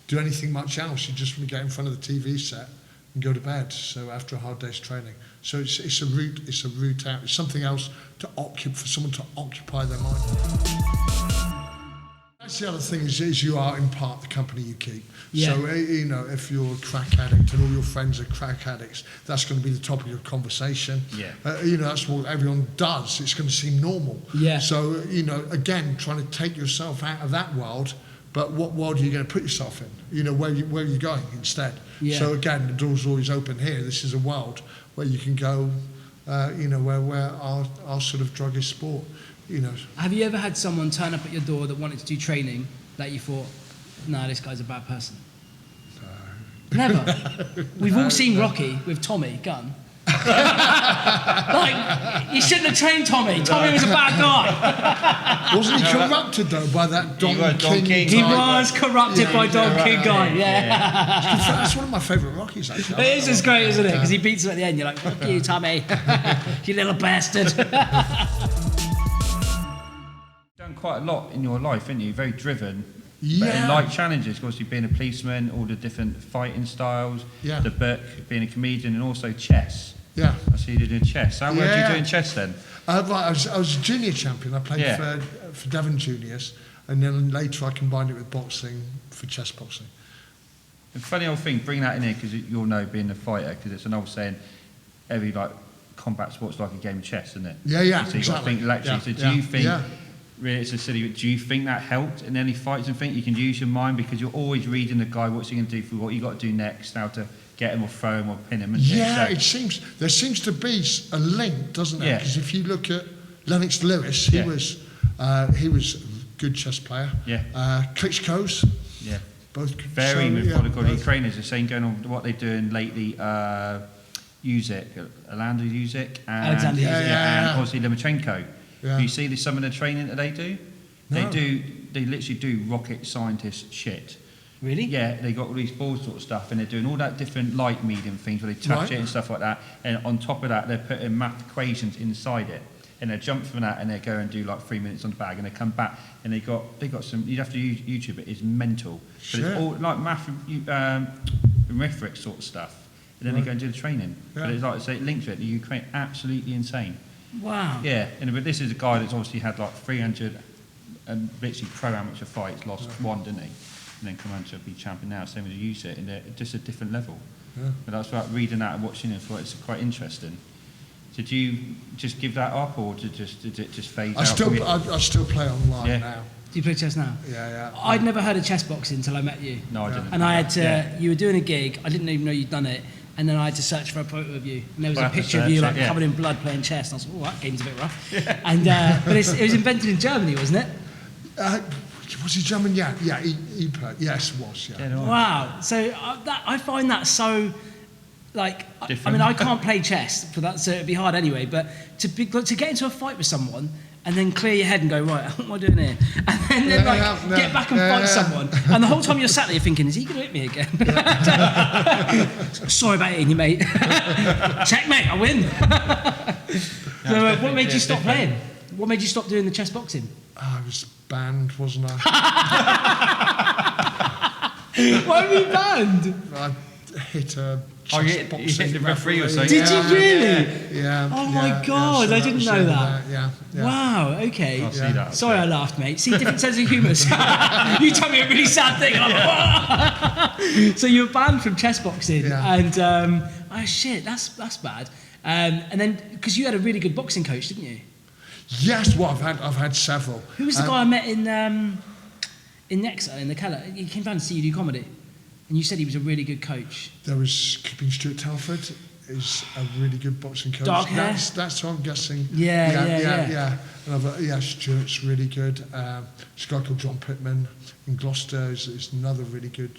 do anything much else. You just want to get in front of the TV set and go to bed. So after a hard day's training, so it's a route out. It's something else for someone to occupy their mind. That's the other thing is you are in part the company you keep.
Yeah.
So if you're a crack addict and all your friends are crack addicts, that's going to be the topic of your conversation.
Yeah.
That's what everyone does. It's going to seem normal.
Yeah.
So again, trying to take yourself out of that world. But what world are you going to put yourself in? Where are you going instead?
Yeah.
So again, the door's always open here. This is a world where you can go, where our sort of drug is sport.
Have you ever had someone turn up at your door that wanted to do training that you thought, nah, this guy's a bad person? No. Never. We've all seen Rocky with Tommy Gunn. Like, you shouldn't have trained Tommy. Tommy was a bad guy.
Wasn't he corrupted though by that Don King?
He was corrupted by Don King guy.
That's one of my favourite Rockies actually.
It is just great, isn't it? Because he beats him at the end. You're like, fuck you, Tommy. You little bastard.
Done quite a lot in your life, haven't you? Very driven.
Yeah.
But in light challenges, of course, you've been a policeman, all the different fighting styles, the book, being a comedian, and also chess.
Yeah.
I see you doing chess. How were you doing chess then?
I was a junior champion. I played for Devon Juniors, and then later I combined it with boxing for chess boxing.
A funny old thing, bring that in here because you'll know being a fighter, because it's an old saying, every combat sport's like a game of chess, isn't it?
Yeah,
so you've got to think laterally. So do you think, really it's a silly, but do you think that helped in any fights and think you can use your mind because you're always reading the guy, what's he going to do for what you got to do next, how to get him or throw him or pin him?
There seems to be a link, doesn't there? Because if you look at Lennox Lewis, he was a good chess player. Klitschko's.
Yeah.
Both
very methodical. The Ukrainians are saying going on what they're doing lately. Alexander Usyk and obviously Lomachenko. Yeah. You see some of the training that they do? No. They literally do rocket scientist shit.
Really?
Yeah, they got all these balls sort of stuff and they're doing all that different light medium things where they touch it and stuff like that. And on top of that, they're putting math equations inside it. And they jump from that and they go and do 3 minutes on the bag and they come back and they got some, you'd have to use YouTube it, it's mental. But it's all math arithmetic sort of stuff. And then they go and do the training. Yeah. But it's like I say, it links to it. The Ukraine, absolutely insane.
Wow.
Yeah, but this is a guy that's obviously had 300 literally pro amateur fights, lost one, didn't he? And then come on to be champion now, same as Usyk, and they're just a different level. Yeah. But that's about reading that and watching it, it's quite interesting. Did you just give that up, or did it just fade out?
I still play online now.
Do you play chess now?
Yeah.
I'd never heard of chess boxing until I met you.
No, I didn't.
And I had to, you were doing a gig, I didn't even know you'd done it, and then I had to search for a photo of you. And there was a picture of you covered in blood playing chess. And I was like, oh, that game's a bit rough. And, but it was invented in Germany, wasn't it?
Was he German? Yeah, yes, it was. Yeah.
Wow. So I find that so. Like, I mean, I can't play chess, for that, so it'd be hard anyway. But to get into a fight with someone and then clear your head and go, right, what am I doing here? And then get back and fight someone, and the whole time you're sat there, you're thinking, is he going to hit me again? Sorry about hitting you, mate. Checkmate, I win. So, what made you stop playing? What made you stop doing the chess boxing?
I was banned, wasn't I?
Why were you banned?
I hit a.
You hit the referee or something.
Did you really?
Yeah.
Oh my God,
so
I didn't know that.
Yeah.
Wow, okay.
I'll see that.
Sorry I laughed, mate. See, different sense of humour. You told me a really sad thing. And I'm like, so you were banned from chess boxing.
Yeah.
And, oh shit, that's bad. And then, because you had a really good boxing coach, didn't you?
Yes, well, I've had several.
Who was the guy I met in Exeter, in the Keller? He came down to see you do comedy. And you said he was a really good coach.
There was Keeping Stuart Telford, is a really good boxing coach.
Dark hair?
That's what I'm guessing.
Yeah.
And Stuart's really good. There's a guy called John Pittman in Gloucester is another really good.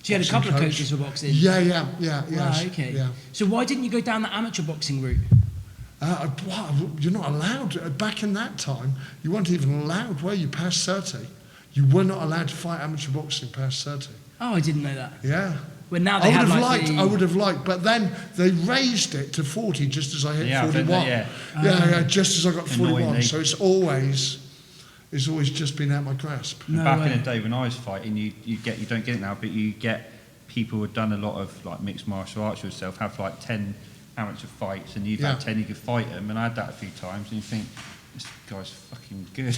So you had a couple of coaches for boxing?
Yeah.
Wow, okay.
Yeah.
So why didn't you go down the amateur boxing route?
You're not allowed. Back in that time, you weren't even allowed, were you, past 30? You were not allowed to fight amateur boxing past 30.
Oh, I didn't know that.
Yeah.
Well, now they
I would have liked, but then they raised it to 40 just as I hit 41. Just as I got 41. So it's always just been out of my grasp.
Back in the day when I was fighting, you don't get it now, but you get people who have done a lot of like mixed martial arts yourself, have like 10 amateur fights, and you've had 10 you could fight them, and I had that a few times, and you think, this guy's fucking good.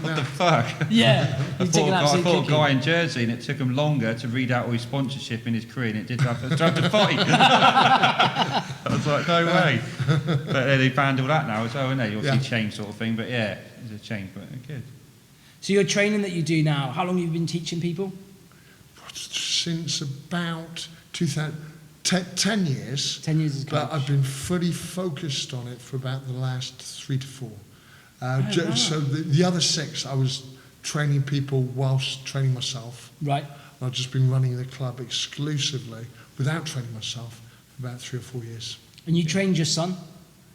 What the fuck?
Yeah.
I fought a guy in Jersey, and it took him longer to read out all his sponsorship in his career than it did to have to fight. I was like, no way. But they banned all that now as well, and they obviously changed sort of thing. But yeah, it's a change, but good.
So your training that you do now, how long have you been teaching people?
Since about 10 years.
10 years as coach.
But I've been fully focused on it for about the last 3 to 4.
Wow.
So the other 6, I was training people whilst training myself.
Right.
And I've just been running the club exclusively without training myself for about 3 or 4 years.
And you trained your son?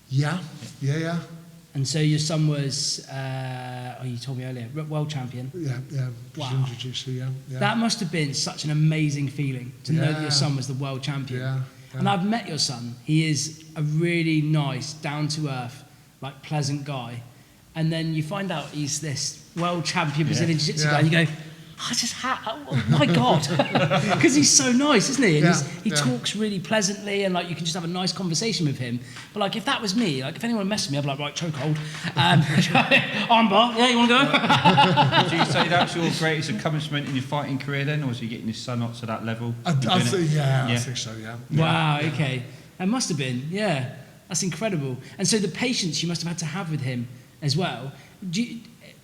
Yeah.
And so your son was, you told me earlier, world champion.
Yeah.
Wow.
Jiu-jitsu, yeah.
That must have been such an amazing feeling to know that your son was the world champion.
Yeah.
And I've met your son. He is a really nice, down-to-earth, like pleasant guy. And then you find out he's this world champion Brazilian Jiu-Jitsu guy, and you go, oh my God. Because he's so nice, isn't he? And he talks really pleasantly, and like you can just have a nice conversation with him. But like if that was me, like if anyone messed with me, I'd be like, right, chokehold. Armbar, yeah, you want to go?
Do you say that's your greatest accomplishment in your fighting career then, or is he getting his son up to that level?
I think so, yeah.
Wow, okay. That must have been, yeah. That's incredible. And so the patience you must have had to have with him as well.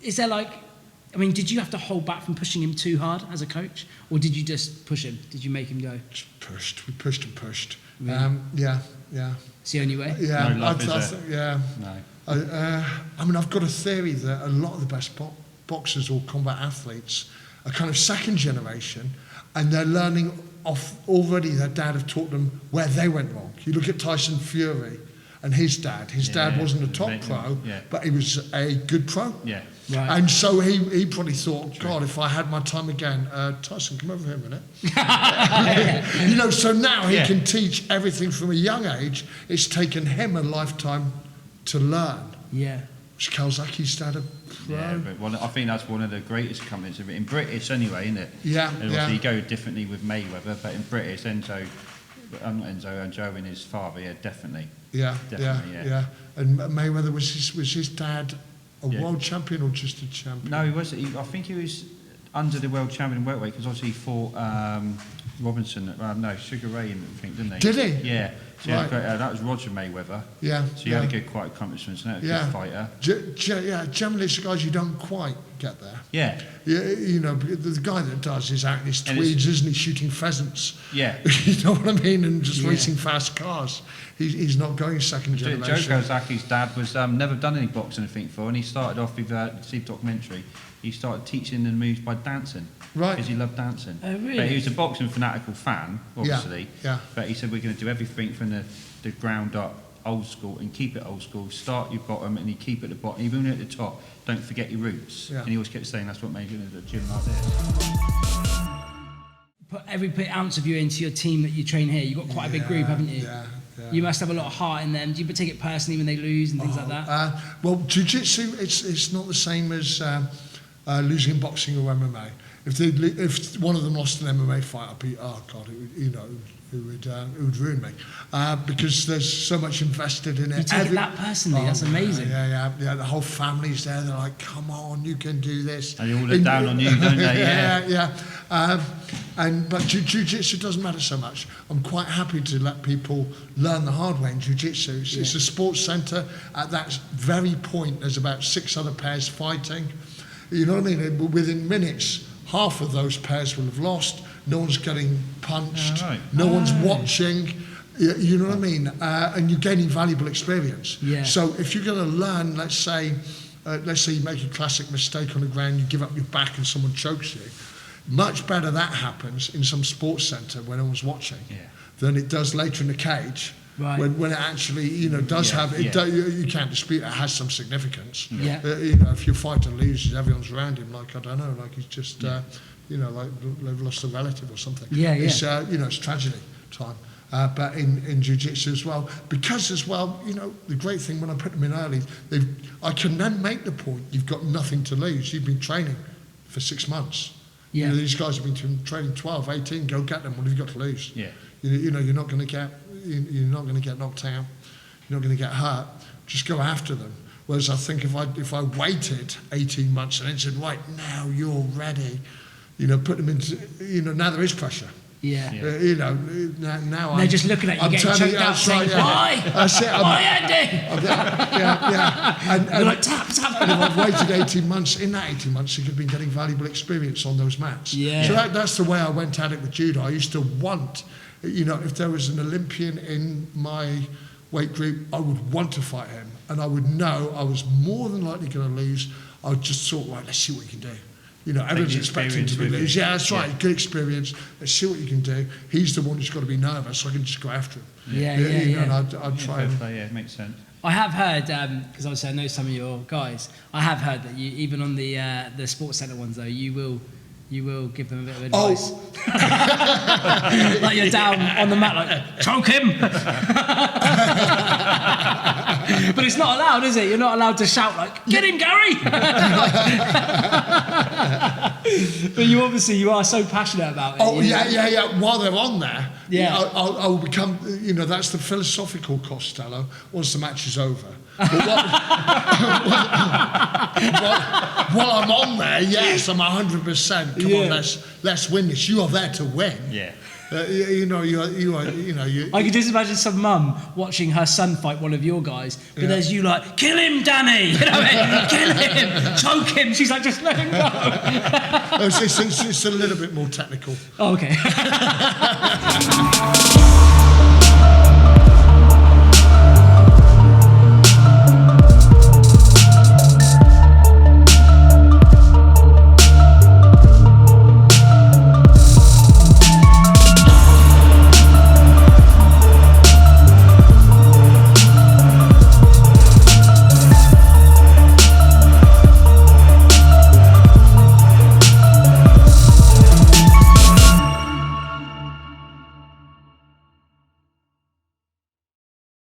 Is there like, I mean, did you have to hold back from pushing him too hard as a coach, or did you just push him? Did you make him go?
Just pushed. We pushed and pushed.
Really?
Yeah.
It's the only way?
Yeah.
No love, is it?
Yeah.
No.
I mean, I've got a theory that a lot of the best boxers or combat athletes are kind of second generation, and they're learning off already. Their dad have taught them where they went wrong. You look at Tyson Fury and his dad. His dad wasn't a top pro, but he was a good pro.
Yeah.
Right.
And so he probably thought, God, if I had my time again, Tyson, come over here a minute. So now he can teach everything from a young age. It's taken him a lifetime to learn.
Yeah.
Which Kawasaki's dad a pro.
Yeah, but I think that's one of the greatest accomplishments of it. In British anyway, isn't it?
Yeah.
And obviously you go differently with Mayweather, but in British, Enzo and Joe and his father, definitely.
Yeah. And Mayweather was his dad a world champion or just a champion?
No, he was. I think he was under the world champion welterweight because obviously he fought Robinson. No, Sugar Ray, I think, didn't he?
Did he?
Yeah. So that was Roger Mayweather.
Yeah.
So he had a good, quite accomplishments, and a good fighter.
Generally it's the guys you don't quite get there.
Yeah.
You know, the guy that does is out in his tweeds, isn't he, shooting pheasants?
Yeah.
You know what I mean? And just racing fast cars. He's not going second generation.
Joe Kozaki's dad was never done any boxing, I think, before, and he started off with see the documentary. He started teaching the moves by dancing.
Right.
Because he loved dancing.
Oh, really?
But he was a boxing fanatical fan, obviously.
Yeah.
But he said, we're going to do everything from the ground up, old school, and keep it old school. Start your bottom, and you keep it at the bottom. Even at the top, don't forget your roots. Yeah. And he always kept saying that's what made you into the gym like this.
Put every ounce of you into your team that you train here. You've got quite a big group, haven't you?
Yeah.
You must have a lot of heart in them. Do you take it personally when they lose and things like that?
Well, jiu-jitsu, it's not the same as losing in boxing or MMA. If one of them lost an MMA fight, I'd be, oh God, it would ruin me because there's so much invested in it.
You take it that personally. That's amazing.
Yeah. The whole family's there. They're like, come on, you can do this.
And they all look down on you, don't they?
Yeah. But jiu-jitsu doesn't matter so much. I'm quite happy to let people learn the hard way in jiu-jitsu. It's a sports centre. At that very point, there's about 6 other pairs fighting. You know what I mean? Within minutes, half of those pairs will have lost. No one's getting punched. No one's watching. You know what I mean? And you're gaining valuable experience.
Yeah.
So if you're going to learn, let's say you make a classic mistake on the ground, you give up your back and someone chokes you. Much better that happens in some sports centre when no one's watching than it does later in the cage.
Right.
When it actually, does have it, you can't dispute it has some significance.
Yeah.
If your fighter loses, everyone's around him like I don't know, like he's just, like they've lost a relative or something. It's it's tragedy time. But in jiu-jitsu as well, because as well, the great thing when I put them in early, I can then make the point you've got nothing to lose. You've been training for 6 months.
Yeah.
These guys have been training 12, 18. Go get them. What have you got to lose?
Yeah.
You're not going to get knocked out. You're not going to get hurt. Just go after them. Whereas I think if I waited 18 months and then said, right now you're ready, put them into, now there is pressure.
Yeah.
Now
they're just looking at you, getting choked out, saying, why? Why, Andy?
And
you're like, tap.
And if I've waited 18 months, in that 18 months, you could have been getting valuable experience on those mats.
Yeah.
So that's the way I went at it with judo. I used to want, if there was an Olympian in my weight group, I would want to fight him. And I would know I was more than likely going to lose. I would just sort, right, let's see what we can do. Everyone's expecting to lose. Yeah, that's right. Good experience. Let's see what you can do. He's the one who's got to be nervous, so I can just go after him.
Yeah.
And I'd try and...
Yeah, it makes sense.
I have heard, because obviously I know some of your guys, I have heard that you, even on the sports centre ones though, you will give them a bit of advice. Like you're down on the mat, like, choke him! But it's not allowed, is it? You're not allowed to shout like, get him, Gary! But you are so passionate about it.
Oh, yeah. While they're on there, I'll become, that's the philosophical Costello once the match is over. But while I'm on there, yes, I'm 100%. Come on, let's win this. You are there to win.
Yeah.
I
can just imagine some mum watching her son fight one of your guys, but there's you like, kill him, Danny! Kill him! Choke him! She's like, just let him go!
It's a little bit more technical.
Oh, okay.